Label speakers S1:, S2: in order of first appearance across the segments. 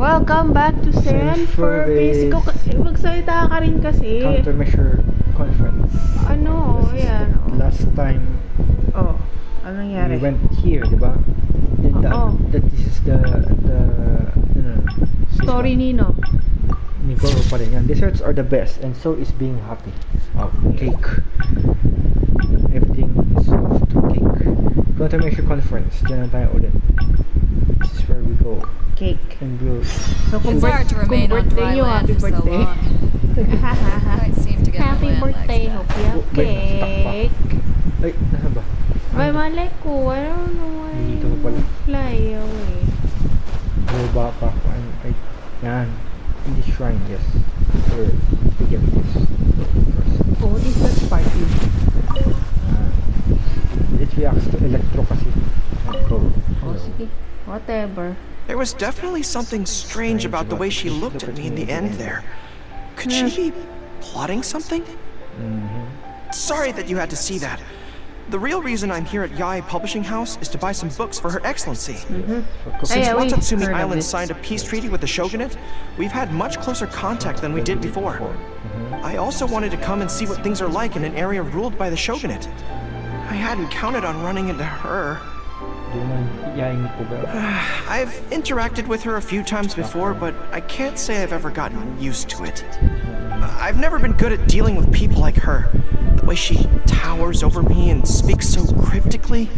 S1: Welcome back to Sen for basic. Magsalita ka rin kasi.
S2: Countermeasure conference.
S1: Ano? Yan.
S2: Last time.
S1: Oh, ano nangyari?
S2: We went here, diba? That this is the
S1: story Nino.
S2: Ni Gorou pa rin. And desserts are the best, and so is being happy. Oh, cake. Everything is off to cake. Countermeasure conference. Diyan na tayo ulit. This is where we go.
S1: Cake.
S2: And we'll.
S1: So kung birthday nyo, happy birthday. Happy birthday. Hope you have cake.
S2: Ay, nasa ba?
S1: May malay ko. I don't know why.
S2: Dito ko pala.
S1: Fly away.
S2: Baba pa ako. Ay, yan. In this shrine, yes. Here, we get this first.
S1: Oh, this is party.
S2: It reacts to electro kasi. Go.
S1: Oh, sige. Whatever.
S3: There was definitely something strange about the way she looked at me in the end there. Could she be plotting something? Sorry that you had to see that. The real reason I'm here at Yae Publishing House is to buy some books for Her Excellency. Since Watatsumi Island signed a peace treaty with the shogunate, we've had much closer contact than we did before. I also wanted to come and see what things are like in an area ruled by the shogunate. I hadn't counted on running into her. I've interacted with her a few times before, but I can't say I've ever gotten used to it. I've never been good at dealing with people like her. The way she towers over me and speaks so cryptically.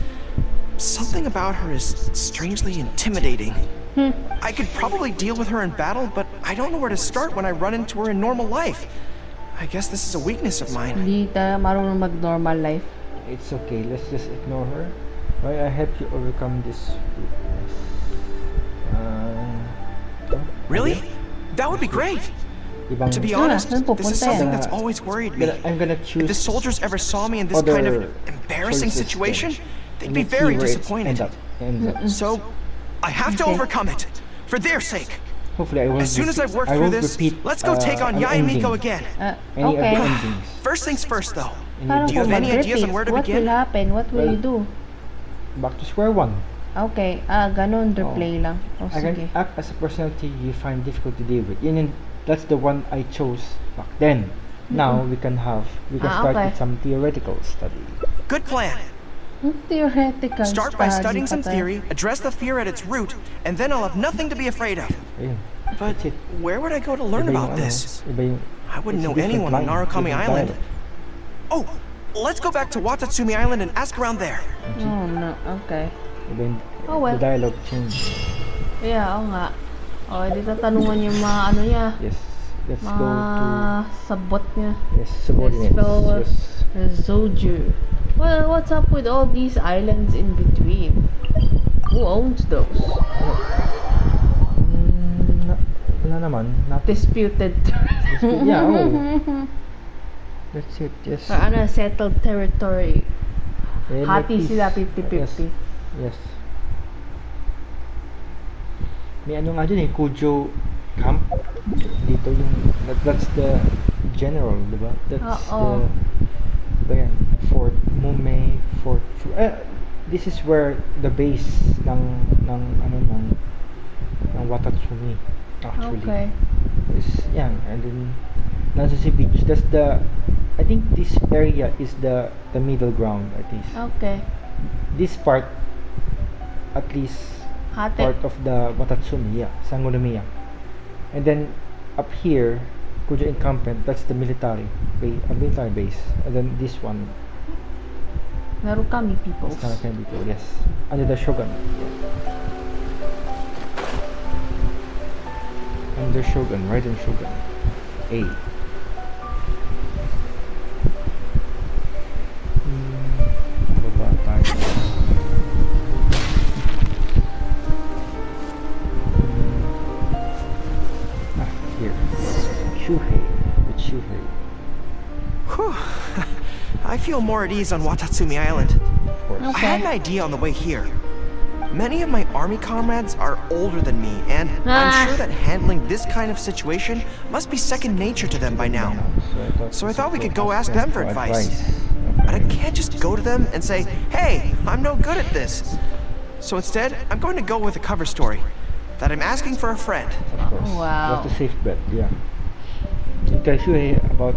S3: Something about her is strangely intimidating. I could probably deal with her in battle, but I don't know where to start when I run into her in normal life. I guess this is a weakness of mine.
S1: Hindi tayo marunong mag-normal life.
S2: It's okay, let's just ignore her. Why I help you overcome this weakness.
S3: Really? That would be great. To be honest, this is something that's always worried me.
S2: I'm gonna choose.
S3: If the soldiers ever saw me in this kind of embarrassing situation, they'd be very disappointed. So, I have to overcome it. For their sake.
S2: Hopefully I won't.
S3: As soon as I've worked through this, let's go take on Yae Miko again.
S1: Okay.
S3: First things first, though.
S1: Do
S3: you have any ideas on where to begin?
S1: What will happen? What will you do?
S2: Back to square one.
S1: Okay. Ganun, replay lang. Oh,
S2: I can act as a personality you find difficult to deal with. That's the one I chose back then. Now we can start with some theoretical study.
S3: Good plan.
S1: Theoretical
S3: Start by studying some theory, address the fear at its root, and then I'll have nothing to be afraid of. But where would I go to learn about this? I wouldn't know anyone on Narukami Island. Oh, let's go back to Watatsumi Island and ask around there.
S1: Oh no, okay.
S2: Oh well. The dialogue changed.
S1: Yeah, oo nga. Oh, di tatanungan yung mga ano niya.
S2: Yes, let's go to
S1: sabot niya.
S2: Yes, subordinates.
S1: Yes. Zoju. Well, what's up with all these islands in between? Who owns those?
S2: Wala naman.
S1: Disputed.
S2: Yeah, oh. That's it, yes.
S1: Settled territory. Hati sila 50-50.
S2: Yes. May ano nga dyan Kujo camp. Dito yung, that's the general, diba? That's the, Fort Mume, Fort this is where the base ng Watatsumi, actually. Okay. Is yan, and then nasa si beach. That's the, I think this area is the middle ground at least.
S1: Okay.
S2: This part, at least part of the Watatsumi, Sangonomiya. And then up here, Kujo encampment, that's the military base. And then this one,
S1: Narukami people.
S2: Narukami people, yes. Under the shogun. Under shogun, right in shogun. A.
S3: I feel more at ease on Watatsumi Island.
S1: Okay.
S3: I had an idea on the way here. Many of my army comrades are older than me, and I'm sure that handling this kind of situation must be second nature to them by now. So I thought we could go ask them for advice. But I can't just go to them and say, hey, I'm no good at this. So instead, I'm going to go with a cover story. that I'm asking for a friend.
S2: Of course.
S1: Wow.
S2: That's the safe bet, yeah. It tells you about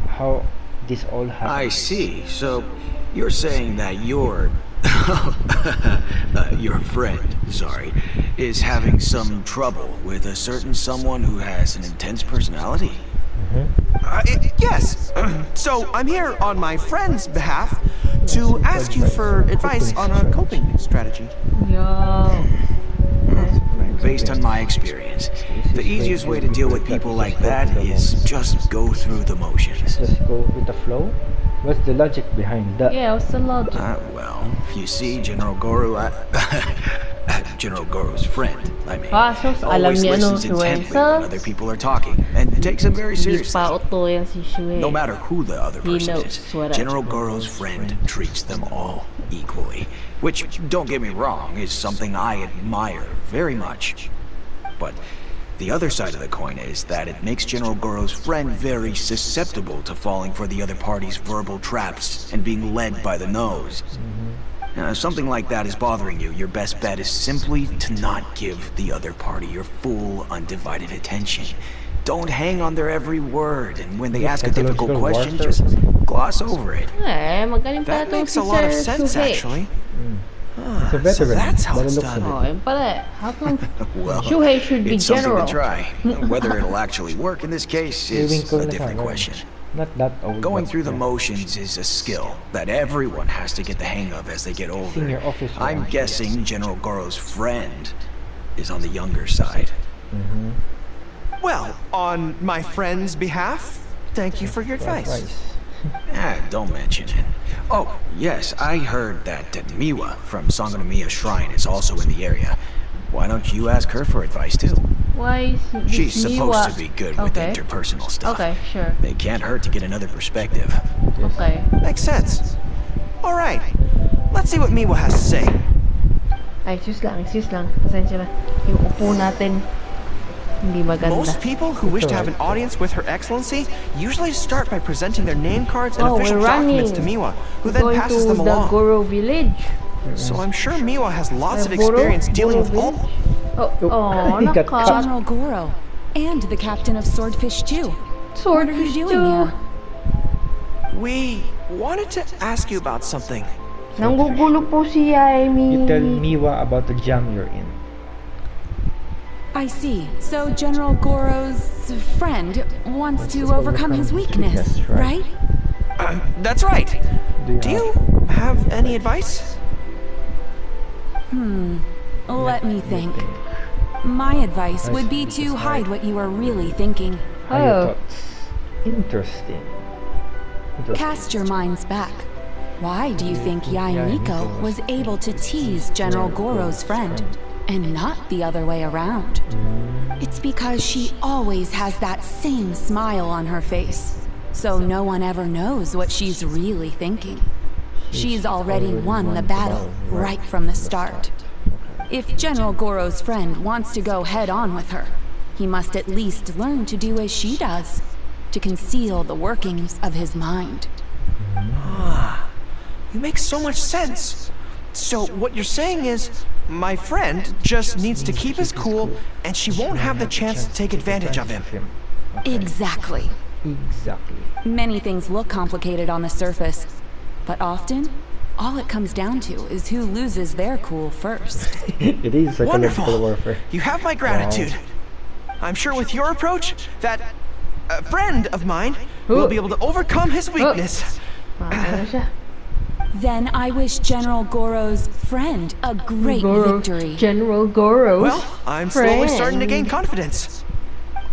S2: how this all happened.
S4: I see. So, you're saying that your friend, sorry, is having some trouble with a certain someone who has an intense personality?
S3: Yes. So I'm here on my friend's behalf to ask you for advice on a coping strategy.
S1: Yo.
S4: Based on my experience, the easiest way to deal with people like that is just go through the motions.
S2: Just go with the flow? What's the logic behind that?
S1: Yeah, what's the logic?
S4: Well, if you see General Gorou, General Gorou's friend, I mean,
S1: So alam
S4: always
S1: niya
S4: listens intently when other people are talking and takes them very seriously. No matter who the other person is, General Gorou's friend treats them all equally. Which, don't get me wrong, is something I admire very much. But the other side of the coin is that it makes General Gorou's friend very susceptible to falling for the other party's verbal traps and being led by the nose. Now, if something like that is bothering you, your best bet is simply to not give the other party your full, undivided attention. Don't hang on their every word, and when they ask a difficult question, just gloss over it.
S3: That makes a lot of sense, actually.
S2: So better
S3: So that's how it's done.
S1: How come
S4: Well,
S1: Shuhei should be
S4: it's something
S1: general?
S4: to try. Whether it'll actually work in this case is a different question.
S2: Not that old.
S4: Going
S2: but,
S4: through the
S2: yeah.
S4: motions is a skill that everyone has to get the hang of as they get older.
S2: Senior officer.
S4: I'm guessing General Gorou's friend is on the younger side.
S3: Well, on my friend's behalf, thank you for your advice.
S4: Don't mention it. Oh, yes, I heard that Miwa from Sangonomiya Shrine is also in the area. Why don't you ask her for advice too?
S1: Why is this
S4: She's supposed
S1: Miwa?
S4: to be good with interpersonal stuff.
S1: Okay, sure.
S4: It can't hurt to get another perspective.
S1: Okay.
S3: Makes sense. All right, let's see what Miwa has to say.
S1: Ay, excuse lang. Pasensya na. Yung upo natin, hindi maganda.
S3: Most people who wish to have an audience with Her Excellency usually start by presenting their name cards and official
S1: we're
S3: documents to
S1: running.
S3: Miwa, who then
S1: Going
S3: passes
S1: to
S3: them
S1: the
S3: along.
S1: Gorou village.
S3: So I'm sure Miwa has lots of
S1: Gorou?
S3: experience dealing with
S1: Gorou
S3: all...
S1: Oh,
S2: He got
S1: naka.
S5: General Gorou, and the captain of Swordfish too. What are you
S1: Swordfish
S5: doing
S1: too.
S5: here?
S3: We wanted to ask you about something.
S1: Nanggugulo po si Yaemi.
S2: You tell Miwa about the jam you're in.
S5: I see. So General Gorou's friend wants to overcome his weakness,
S2: Yes, right.
S5: right?
S3: That's right. Do you have any advice?
S5: Let me think. My advice would be to hide what you are really thinking.
S2: How your
S1: Oh.
S2: thoughts? Interesting.
S5: Cast your minds back. Why do you think Yaemiko was able to tease General Gorou's friend and not the other way around? It's because she always has that same smile on her face, so no one ever knows what she's really thinking. She's already won the battle right from the start. If General Gorou's friend wants to go head-on with her, he must at least learn to do as she does, to conceal the workings of his mind.
S3: You make so much sense. So what you're saying is, my friend just needs to keep his cool, and she won't have the chance to take advantage of him.
S5: Exactly.
S2: Exactly.
S5: Many things look complicated on the surface, but often, all it comes down to is who loses their cool first.
S2: It is psychological
S3: Wonderful.
S2: warfare.
S3: You have my gratitude. I'm sure with your approach, that friend of mine will be able to overcome his weakness.
S1: Ano siya?
S5: Then I wish General Gorou's friend a great victory.
S1: General Gorou.
S3: Well, I'm slowly starting to gain confidence.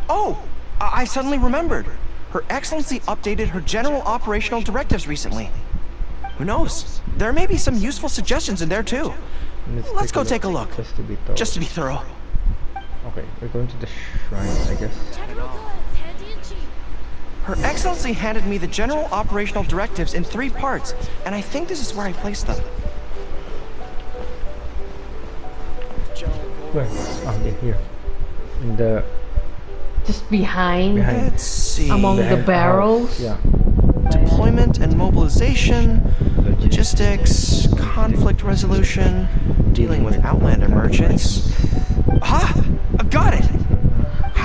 S3: Oh, I suddenly remembered. Her Excellency updated her general operational directives recently. Who knows? There may be some useful suggestions in there too. Let's go take a look.
S2: Just to be thorough.
S3: Just to be thorough.
S2: Okay, we're going to the shrine, I guess.
S3: Her Excellency handed me the general operational directives in 3 parts, and I think this is where I placed them.
S2: Where? Oh, yeah, here. In the...
S1: Just behind.
S3: Let's see.
S1: Among the
S2: behind
S1: barrels.
S2: house. Yeah.
S3: Deployment and mobilization, logistics, conflict resolution, dealing with Outlander merchants. Ha!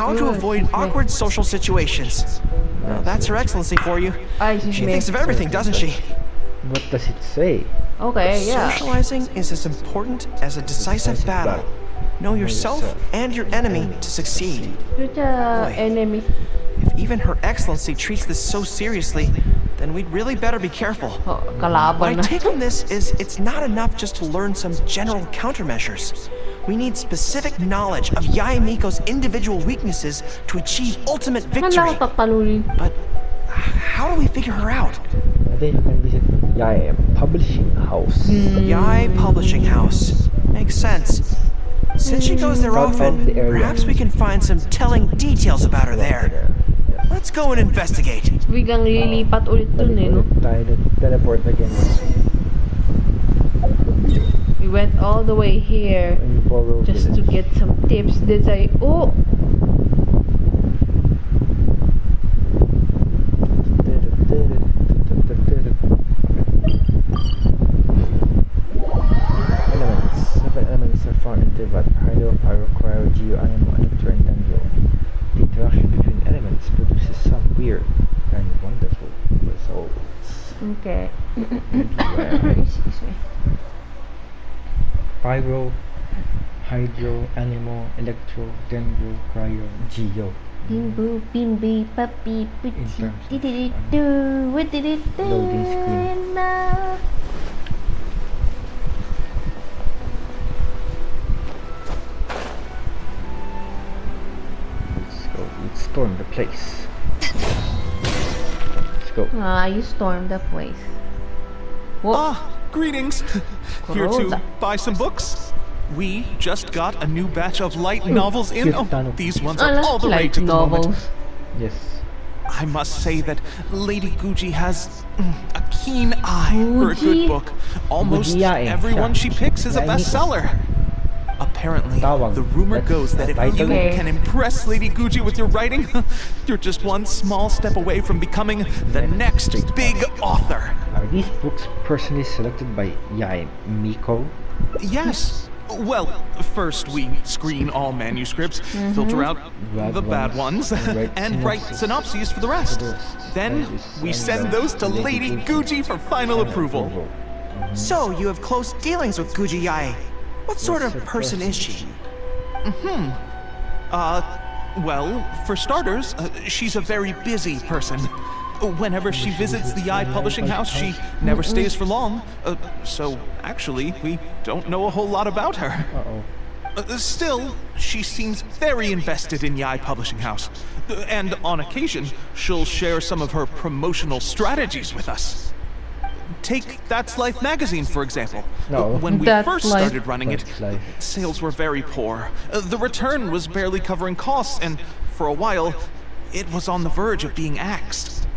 S3: how to avoid awkward social situations. Now, that's Her Excellency for you. She thinks of everything, doesn't she?
S2: What does it say?
S1: Okay, yeah.
S3: Socializing is as important as a decisive battle. Know yourself and your enemy to succeed.
S1: Enemy.
S3: If even Her Excellency treats this so seriously, then we'd really better be careful. What I take from this is it's not enough just to learn some general countermeasures. We need specific knowledge of Yae Miko's individual weaknesses to achieve ultimate victory. But how do we figure her out?
S2: Then you can visit Yae Publishing House.
S3: Yae Publishing House. Makes sense. Since she goes there often, perhaps we can find some telling details about her there. Let's go and investigate.
S1: Biglang lilipat ulit dun eh, no?
S2: Teleport again.
S1: We went all the way here just to get some tips. Did I? Oh!
S2: Elements are found in Tivat, Hydro, Pyro, Cryo, Geo, Animo, Electro, and Dendro. The interaction between elements produces some weird and wonderful results.
S1: Okay.
S2: Excuse me. Pyro, Hydro, Animo, Electro, Dendro, Cryo, Geo.
S1: Bimbo, bimbi, papi, puchi, did-did-do, what did it do?
S2: Loading screen. Let's storm the place. Let's go.
S1: You stormed the place. Whoa.
S6: Ah, greetings. Here to buy some books. We just got a new batch of light novels in. Oh, these ones are all the rage at the moment.
S2: Yes.
S6: I must say that Lady Guji has a keen eye for a good book. Almost everyone she picks is a bestseller. Apparently, the rumor goes that if you can impress Lady Guji with your writing, you're just one small step away from becoming the next big author.
S2: Are these books personally selected by Yae Miko?
S6: Yes. Well, first we screen all manuscripts, filter out the bad ones, and write synopses for the rest. Then we send those to Lady Guji for final approval.
S3: So, you have close dealings with Guji Yae. What sort of person is she?
S6: Well, for starters, she's a very busy person. Whenever she visits the Yae Publishing House, she never stays for long. So, actually, we don't know a whole lot about her. Still, she seems very invested in Yae Publishing House. And on occasion, she'll share some of her promotional strategies with us. Take That's Life magazine, for example. When we first started running it, sales were very poor. The return was barely covering costs, and for a while, it was on the verge of being axed.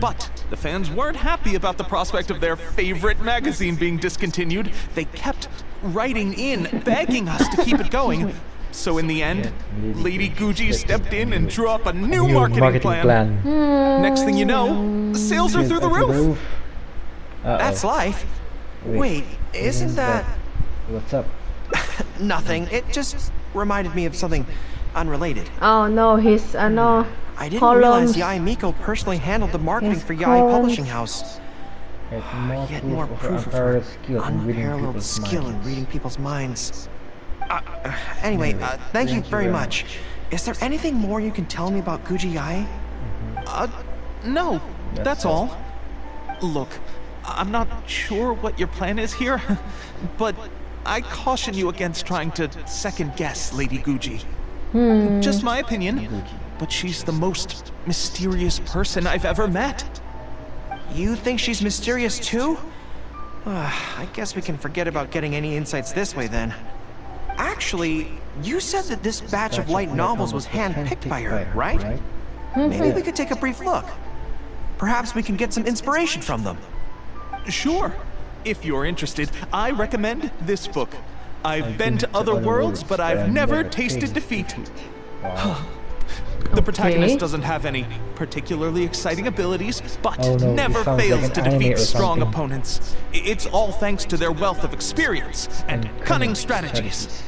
S6: But the fans weren't happy about the prospect of their favorite magazine being discontinued. They kept writing in, begging us to keep it going. So in the end, Lady Guji stepped in and drew up a new marketing plan. Next thing you know, sales are through the roof.
S3: That's Life. Wait, isn't that...
S2: What's up?
S3: Nothing. It just reminded me of something unrelated.
S1: Oh no, his
S3: I didn't realize Yae Miko personally handled the marketing for Yae Publishing House. Yet more proof of her unparalleled skill in reading people's minds. Anyway, thank you very much. Is there anything more you can tell me about Guji Yae?
S6: No, that's all. Look, I'm not sure what your plan is here, but I caution you against trying to second-guess Lady Guji. Just my opinion, but she's the most mysterious person I've ever met.
S3: You think she's mysterious too? I guess we can forget about getting any insights this way then. Actually, you said that this batch of light novels was hand-picked by her, right? Maybe we could take a brief look. Perhaps we can get some inspiration from them.
S6: Sure. If you're interested, I recommend this book. I've been to other worlds, but I've never tasted defeat. The protagonist doesn't have any particularly exciting abilities, but never fails to defeat strong opponents. It's all thanks to their wealth of experience and cunning strategies.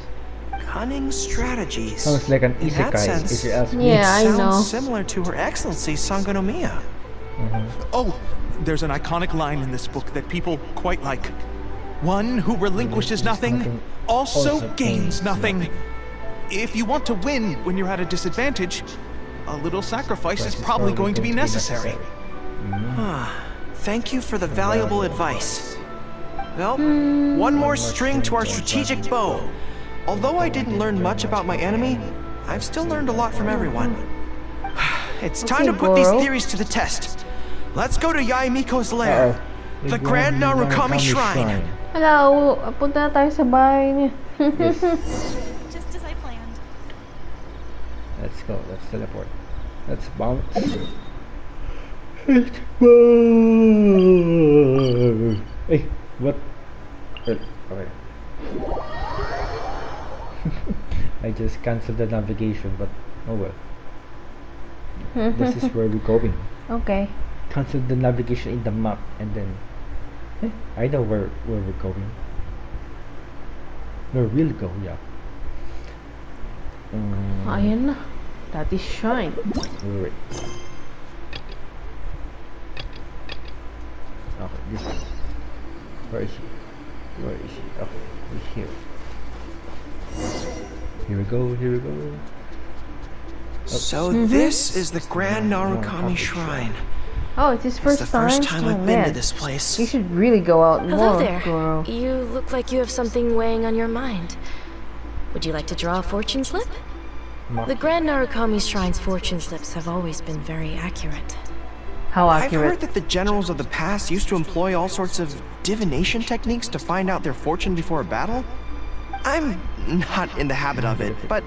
S3: Cunning strategies.
S2: Sounds like an
S3: In that
S2: isekai,
S3: sense,
S2: if you ask me.
S1: Yeah, I know.
S3: sounds similar to Her Excellency Sangonomiya.
S6: Oh, there's an iconic line in this book that people quite like. One who relinquishes nothing also gains nothing. If you want to win when you're at a disadvantage, a little sacrifice is probably going to be necessary.
S3: Thank you for the valuable advice. Well, one more string to our strategic bow. Although I didn't learn much about my enemy, I've still learned a lot from everyone. It's time to put these theories to the test. Let's go to Yaemiko's lair, the Grand Narukami Shrine.
S1: Hello, punta na tayo sa bahay niya.
S2: Yes.
S5: Just as I planned.
S2: Let's go. Let's teleport. Let's bounce. Hey, what? Okay. I just cancelled the navigation, but oh well. This is where we're going.
S1: Okay.
S2: Cancel the navigation in the map, and then I know where we're going. Where we'll go, yeah.
S1: Ayan na. That is shrine.
S2: Wait. Okay, this is. Where is he? Where is he? Okay, he's here. Here we go, here we go.
S3: So this is the Grand Narukami Shrine.
S1: Oh, it's his first
S3: It's the first
S1: time?
S3: time
S1: Oh,
S3: I've been
S1: man.
S3: to this place.
S1: You should really go out more,
S7: Hello there.
S1: Gorou.
S7: You look like you have something weighing on your mind. Would you like to draw a fortune slip? The Grand Narukami Shrine's fortune slips have always been very accurate.
S1: How
S3: I've heard
S1: accurate?
S3: that the generals of the past used to employ all sorts of divination techniques to find out their fortune before a battle. I'm not in the habit of it, but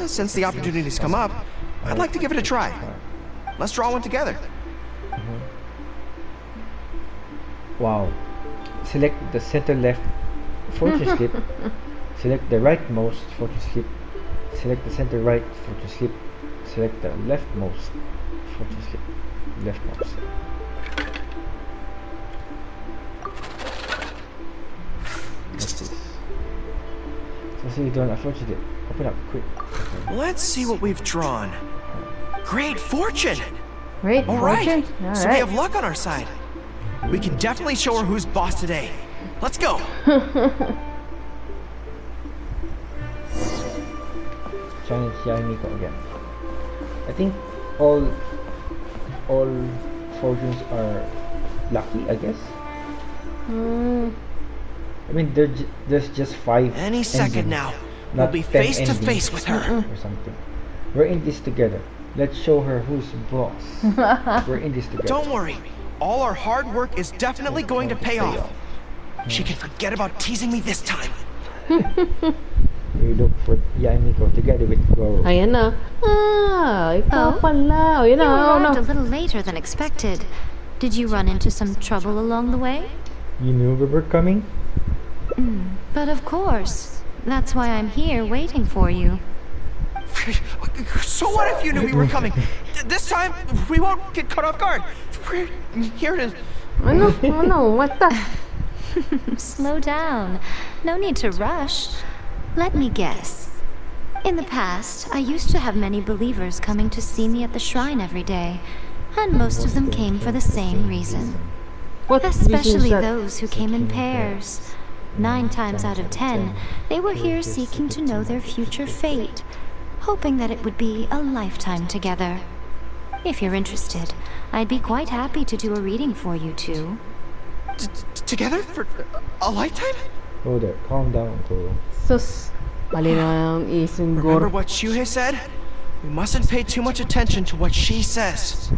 S3: since the opportunity's come up, I'd like to give it a try. Let's draw one together.
S2: Wow. Select the center left fortune slip. Select the rightmost fortune slip. Select the center right fortune slip. Select the leftmost fortune slip. Leftmost. What's this? So you don't unfortunately open up quick. Okay.
S3: Let's see what we've drawn. Great fortune!
S1: Great
S3: All right,
S1: fortune?
S3: so we have luck on our side. We can definitely show her who's boss today. Let's go!
S2: Challenge Yaemiko again. I think all fortunes are lucky, I guess. I mean, there's just 5
S3: Any second
S2: endings,
S3: now, we'll
S2: not
S3: be
S2: 10
S3: face to
S2: endings
S3: face with her.
S2: or something. We're in this together. Let's show her who's boss. We're in this together.
S3: Don't worry, all our hard work is definitely going to pay off. She can forget about teasing me this time.
S2: We look for Yaemiko together with Gorou.
S1: Ayan na. Ah, ikaw
S8: Oh?
S1: pala. Ayan
S8: You
S1: na. Oh,
S8: arrived a
S1: no.
S8: little later than expected. Did you run into some trouble along the way?
S2: You knew we were coming?
S8: But of course. That's why I'm here waiting for you.
S3: So what if you knew we were coming? This time, we won't get caught off guard. We're here to...
S1: Ano? Ano? What the?
S8: Slow down. No need to rush. Let me guess. In the past, I used to have many believers coming to see me at the shrine every day, and most of them came for the same reason.
S1: What
S8: Especially
S1: reason is that?
S8: those who came in pairs. 9 times out of 10, they were here seeking to know their future fate, hoping that it would be a lifetime together. If you're interested, I'd be quite happy to do a reading for you two.
S3: Together for a lifetime?
S2: Oh there, calm down, Gorou.
S1: Sus. Mali na ang isang
S3: Remember
S1: Gorou.
S3: what Shuhei said? We mustn't pay too much attention to what she says.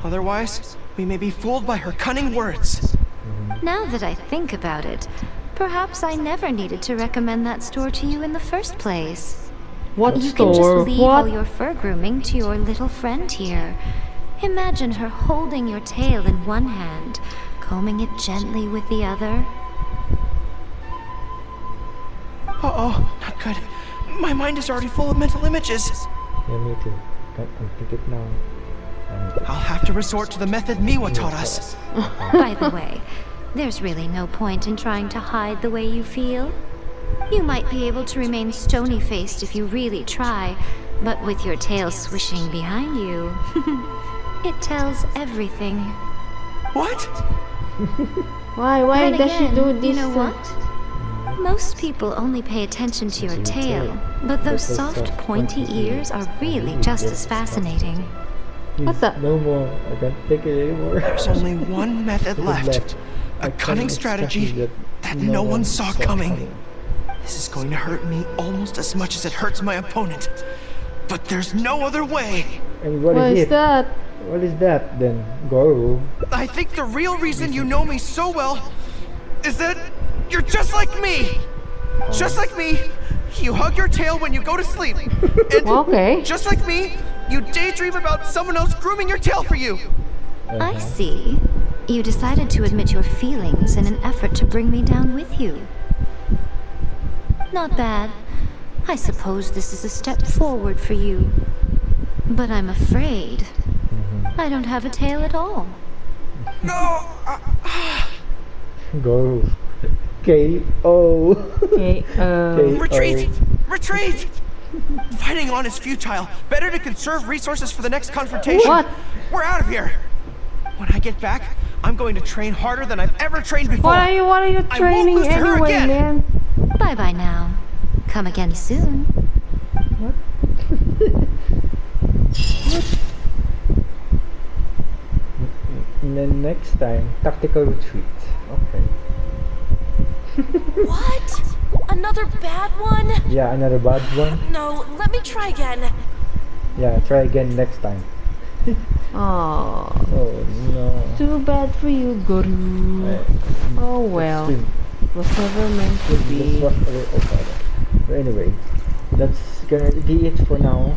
S3: Otherwise, we may be fooled by her cunning words.
S8: Now that I think about it, perhaps I never needed to recommend that store to you in the first place.
S1: What
S8: You can
S1: store?
S8: just leave all
S1: What?
S8: your fur grooming to your little friend here. Imagine her holding your tail in one hand, combing it gently with the other.
S3: Uh-oh, not good. My mind is already full of mental images.
S2: Yeah, me too. Don't unpick it now.
S3: I'll have to resort to the method Miwa taught us.
S8: By the way, there's really no point in trying to hide the way you feel. You might be able to remain stony-faced if you really try, but with your tail swishing behind you, it tells everything.
S3: What?
S1: Why
S8: Then
S1: does she
S8: again,
S1: do this?
S8: You know what? Most people only pay attention to your tail, but those soft, pointy ears are really just as fascinating.
S1: What the?
S2: No more. I can't take it anymore.
S3: There's only one method left. A cunning strategy that no one saw coming. This is going to hurt me almost as much as it hurts my opponent. But there's no other way.
S2: And
S1: What is that?
S2: What is that then, Gorou?
S3: I think the real reason you know me so well is that you're just like me. Just like me, you hug your tail when you go to sleep. And
S1: Okay.
S3: just like me, you daydream about someone else grooming your tail for you.
S8: I see. You decided to admit your feelings in an effort to bring me down with you. Not bad. I suppose this is a step forward for you. But I'm afraid I don't have a tail at all.
S3: No.
S2: Gorou. K.O.
S3: Retreat! Retreat! Fighting on is futile. Better to conserve resources for the next confrontation.
S1: What?
S3: We're out of here. When I get back, I'm going to train harder than I've ever trained before.
S1: What are you
S3: I won't
S1: training
S3: lose to her
S1: anyway,
S3: again.
S1: man?
S8: Bye-bye now. Come again soon.
S2: And then next time, tactical retreat. Okay.
S7: What? Another bad one?
S2: Yeah, another bad one.
S7: No, let me try again.
S2: Yeah, try again next time.
S1: Oh,
S2: Oh no.
S1: too bad for you, Gorou. Oh well,
S2: Swim.
S1: was never meant to
S2: Just
S1: be.
S2: wash away. Oh, God. But anyway, that's gonna be it for now.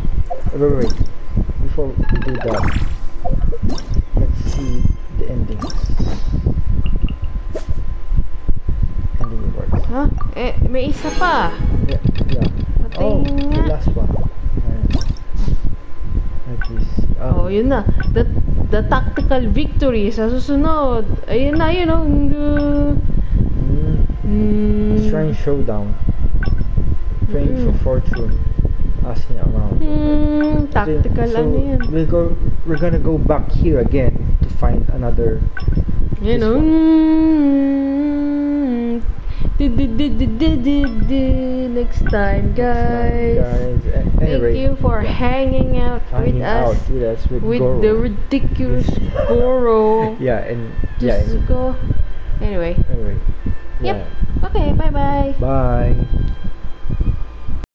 S2: Wait. Before we do that, let's see the endings. Ending rewards.
S1: Huh? May isa pa.
S2: Yeah. Oh,
S1: Patingin
S2: the
S1: nga.
S2: last one. At least.
S1: Oh, yun na. The tactical victory sa susunod. Ayun na, yun oh.
S2: Shrine Showdown. Praying for fortune. Asking around.
S1: Tactical
S2: so
S1: ano yun.
S2: we're gonna go back here again to find another.
S1: Yun
S2: this
S1: oh.
S2: one.
S1: Next time, guys.
S2: Anyway,
S1: Thank you for hanging out
S2: hanging out with us with Gorou.
S1: the ridiculous Gorou.
S2: Yeah, and
S1: Just go. Anyway.
S2: Anyway.
S1: Yep.
S2: Yeah.
S1: Okay, bye-bye.
S2: Bye.